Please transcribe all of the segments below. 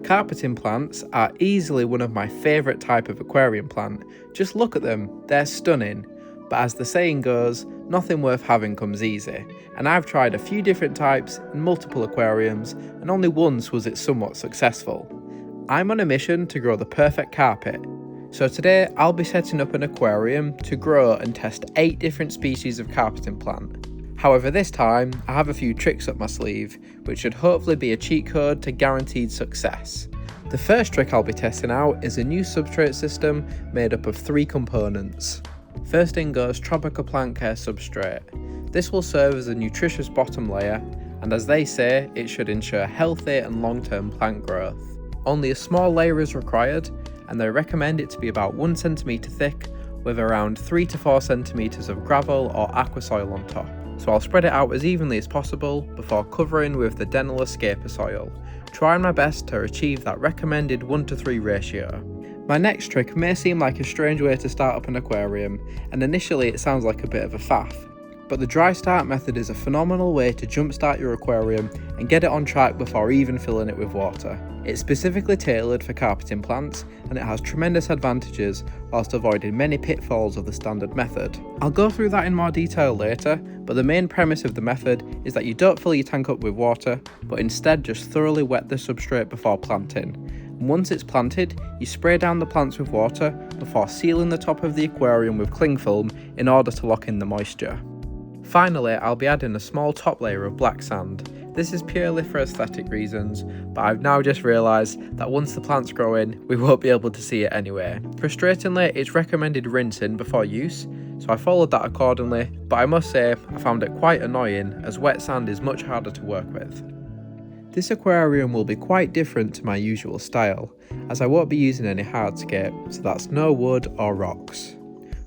Carpeting plants are easily one of my favourite type of aquarium plant. Just look at them, they're stunning. But as the saying goes, nothing worth having comes easy, and I've tried a few different types in multiple aquariums, and only once was it somewhat successful. I'm on a mission to grow the perfect carpet, so today I'll be setting up an aquarium to grow and test 8 different species of carpeting plant. However, this time I have a few tricks up my sleeve, which should hopefully be a cheat code to guaranteed success. The first trick I'll be testing out is a new substrate system made up of 3 components. First in goes Tropical Plant Care Substrate. This will serve as a nutritious bottom layer, and as they say, it should ensure healthy and long-term plant growth. Only a small layer is required, and they recommend it to be about 1 cm thick with around 3 to 4 cm of gravel or aqua soil on top. So I'll spread it out as evenly as possible before covering with the Dental Escaper soil, trying my best to achieve that recommended 1:3 ratio. My next trick may seem like a strange way to start up an aquarium, and initially it sounds like a bit of a faff, but the dry start method is a phenomenal way to jumpstart your aquarium and get it on track before even filling it with water. It's specifically tailored for carpeting plants, and it has tremendous advantages whilst avoiding many pitfalls of the standard method. I'll go through that in more detail later, but the main premise of the method is that you don't fill your tank up with water, but instead just thoroughly wet the substrate before planting. And once it's planted, you spray down the plants with water before sealing the top of the aquarium with cling film in order to lock in the moisture. Finally, I'll be adding a small top layer of black sand. This is purely for aesthetic reasons, but I've now just realised that once the plants grow in, we won't be able to see it anyway. Frustratingly, it's recommended rinsing before use, so I followed that accordingly, but I must say I found it quite annoying as wet sand is much harder to work with. This aquarium will be quite different to my usual style, as I won't be using any hardscape, so that's no wood or rocks.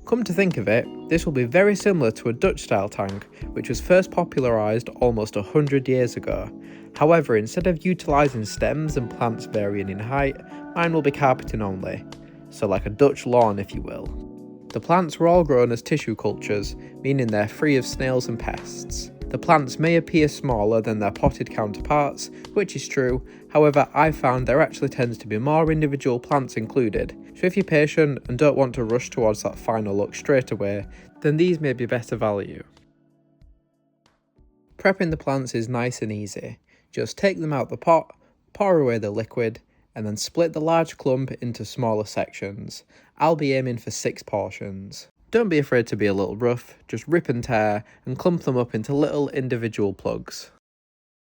Come to think of it, this will be very similar to a Dutch style tank, which was first popularised almost 100 years ago. However, instead of utilising stems and plants varying in height, mine will be carpeting only, so like a Dutch lawn if you will. The plants were all grown as tissue cultures, meaning they're free of snails and pests. The plants may appear smaller than their potted counterparts, which is true, however I found there actually tends to be more individual plants included, so if you're patient and don't want to rush towards that final look straight away, then these may be better value. Prepping the plants is nice and easy. Just take them out the pot, pour away the liquid, and then split the large clump into smaller sections. I'll be aiming for 6 portions. Don't be afraid to be a little rough, just rip and tear and clump them up into little individual plugs.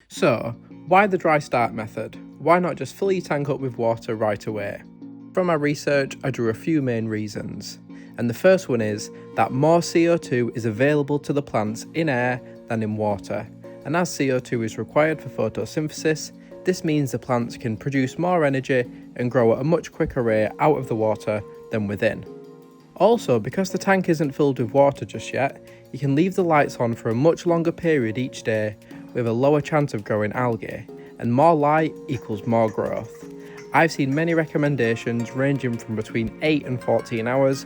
So, why the dry start method? Why not just fill your tank up with water right away? From my research, I drew a few main reasons, and the first one is that more CO2 is available to the plants in air than in water, and as CO2 is required for photosynthesis, this means the plants can produce more energy and grow at a much quicker rate out of the water than within. Also, because the tank isn't filled with water just yet, you can leave the lights on for a much longer period each day with a lower chance of growing algae, and more light equals more growth. I've seen many recommendations ranging from between 8 and 14 hours.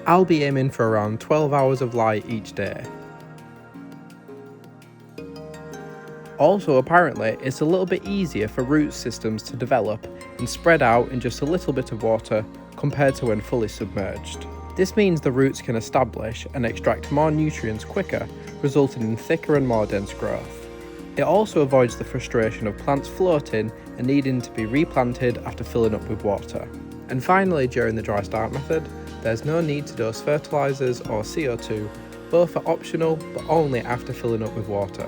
I'll be aiming for around 12 hours of light each day. Also, apparently, it's a little bit easier for root systems to develop and spread out in just a little bit of water compared to when fully submerged. This means the roots can establish and extract more nutrients quicker, resulting in thicker and more dense growth. It also avoids the frustration of plants floating and needing to be replanted after filling up with water. And finally, during the dry start method, there's no need to dose fertilisers or CO2, both are optional but only after filling up with water.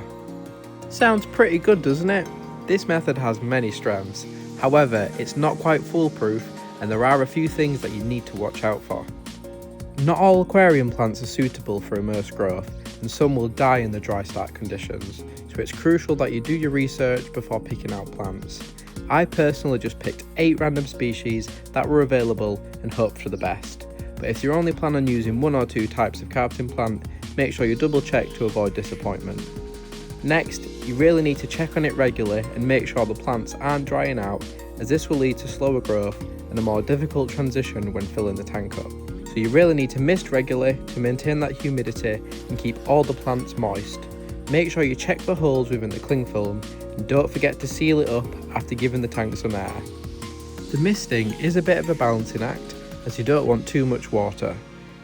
Sounds pretty good, doesn't it? This method has many strengths, however it's not quite foolproof and there are a few things that you need to watch out for. Not all aquarium plants are suitable for immersed growth, and some will die in the dry start conditions, so it's crucial that you do your research before picking out plants. I personally just picked 8 random species that were available and hoped for the best, but if you only plan on using 1 or 2 types of carpeting plant, make sure you double check to avoid disappointment. Next, you really need to check on it regularly and make sure the plants aren't drying out, as this will lead to slower growth and a more difficult transition when filling the tank up. So you really need to mist regularly to maintain that humidity and keep all the plants moist. Make sure you check the holes within the cling film and don't forget to seal it up after giving the tank some air. The misting is a bit of a balancing act, as you don't want too much water.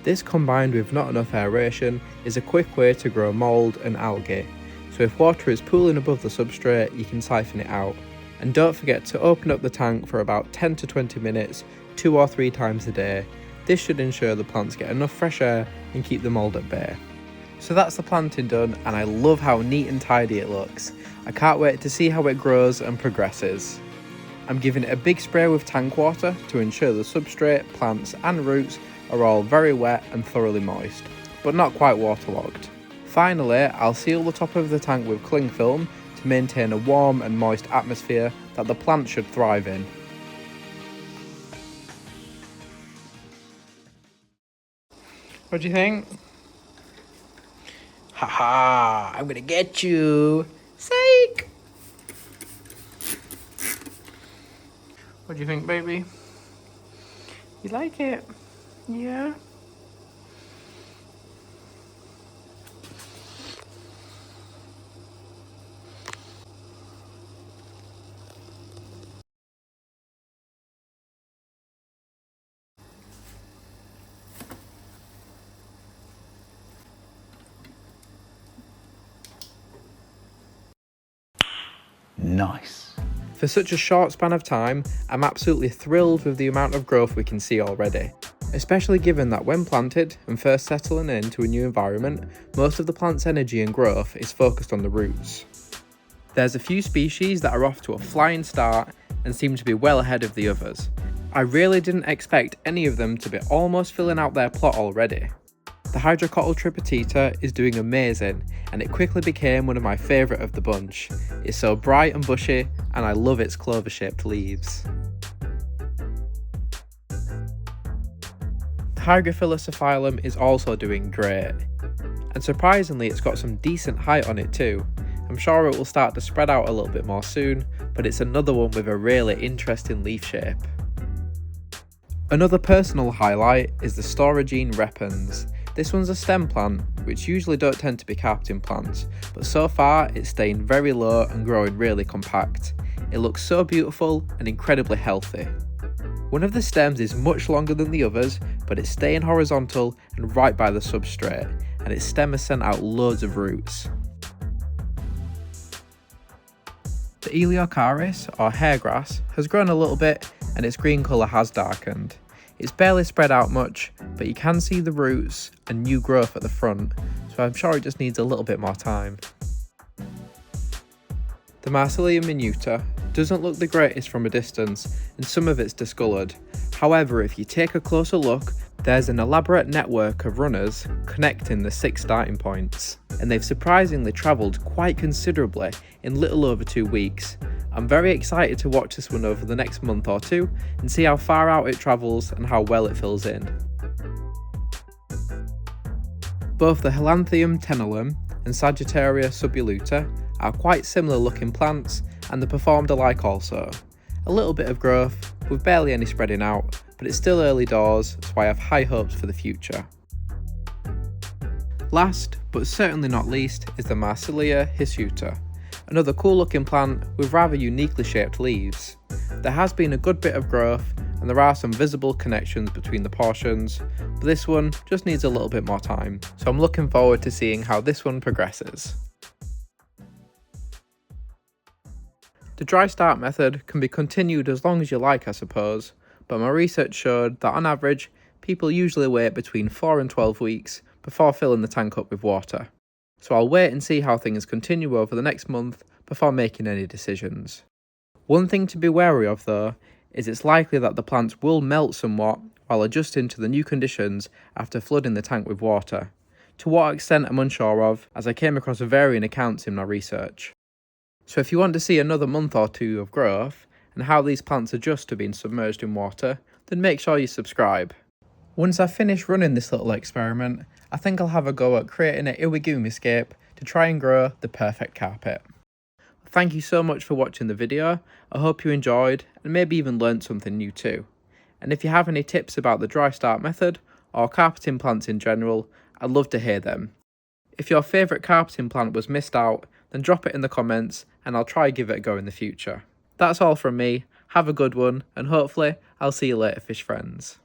This combined with not enough aeration is a quick way to grow mould and algae, so if water is pooling above the substrate you can siphon it out. And don't forget to open up the tank for about 10 to 20 minutes 2 or 3 times a day. This should ensure the plants get enough fresh air and keep the mould at bay. So that's the planting done, and I love how neat and tidy it looks. I can't wait to see how it grows and progresses. I'm giving it a big spray with tank water to ensure the substrate, plants and roots are all very wet and thoroughly moist, but not quite waterlogged. Finally, I'll seal the top of the tank with cling film to maintain a warm and moist atmosphere that the plants should thrive in. What do you think? Haha, I'm gonna get you! Psych! What do you think, baby? You like it? Yeah? Nice. For such a short span of time, I'm absolutely thrilled with the amount of growth we can see already. Especially given that when planted and first settling into a new environment, most of the plant's energy and growth is focused on the roots. There's a few species that are off to a flying start and seem to be well ahead of the others. I really didn't expect any of them to be almost filling out their plot already. The Hydrocotyle tripetita is doing amazing, and it quickly became one of my favourite of the bunch. It's so bright and bushy, and I love its clover-shaped leaves. The Hygrophilosophyllum is also doing great, and surprisingly it's got some decent height on it too. I'm sure it will start to spread out a little bit more soon, but it's another one with a really interesting leaf shape. Another personal highlight is the Storagene repens. This one's a stem plant, which usually don't tend to be carpeting plants, but so far it's staying very low and growing really compact. It looks so beautiful and incredibly healthy. One of the stems is much longer than the others, but it's staying horizontal and right by the substrate, and its stem has sent out loads of roots. The Eliocharis, or hairgrass, has grown a little bit and its green colour has darkened. It's barely spread out much, but you can see the roots and new growth at the front, so I'm sure it just needs a little bit more time. The Marsilia minuta doesn't look the greatest from a distance, and some of it's discoloured. However, if you take a closer look, there's an elaborate network of runners connecting the 6 starting points, and they've surprisingly travelled quite considerably in little over 2 weeks. I'm very excited to watch this one over the next month or two and see how far out it travels and how well it fills in. Both the Helanthrium tenellum and Sagittaria subuluta are quite similar looking plants, and they performed alike also. A little bit of growth with barely any spreading out, but it's still early doors, so I have high hopes for the future. Last, but certainly not least, is the Marsilia hirsuta. Another cool looking plant with rather uniquely shaped leaves. There has been a good bit of growth and there are some visible connections between the portions, but this one just needs a little bit more time, so I'm looking forward to seeing how this one progresses. The dry start method can be continued as long as you like, I suppose, but my research showed that on average, people usually wait between 4 and 12 weeks before filling the tank up with water. So I'll wait and see how things continue over the next month before making any decisions. One thing to be wary of though, is it's likely that the plants will melt somewhat while adjusting to the new conditions after flooding the tank with water. To what extent I'm unsure of, as I came across varying accounts in my research. So if you want to see another month or two of growth, and how these plants adjust to being submerged in water, then make sure you subscribe. Once I've finished running this little experiment, I think I'll have a go at creating an iwagumi-scape to try and grow the perfect carpet. Thank you so much for watching the video. I hope you enjoyed and maybe even learnt something new too. And if you have any tips about the dry start method or carpeting plants in general, I'd love to hear them. If your favourite carpeting plant was missed out, then drop it in the comments and I'll try give it a go in the future. That's all from me. Have a good one, and hopefully I'll see you later, fish friends.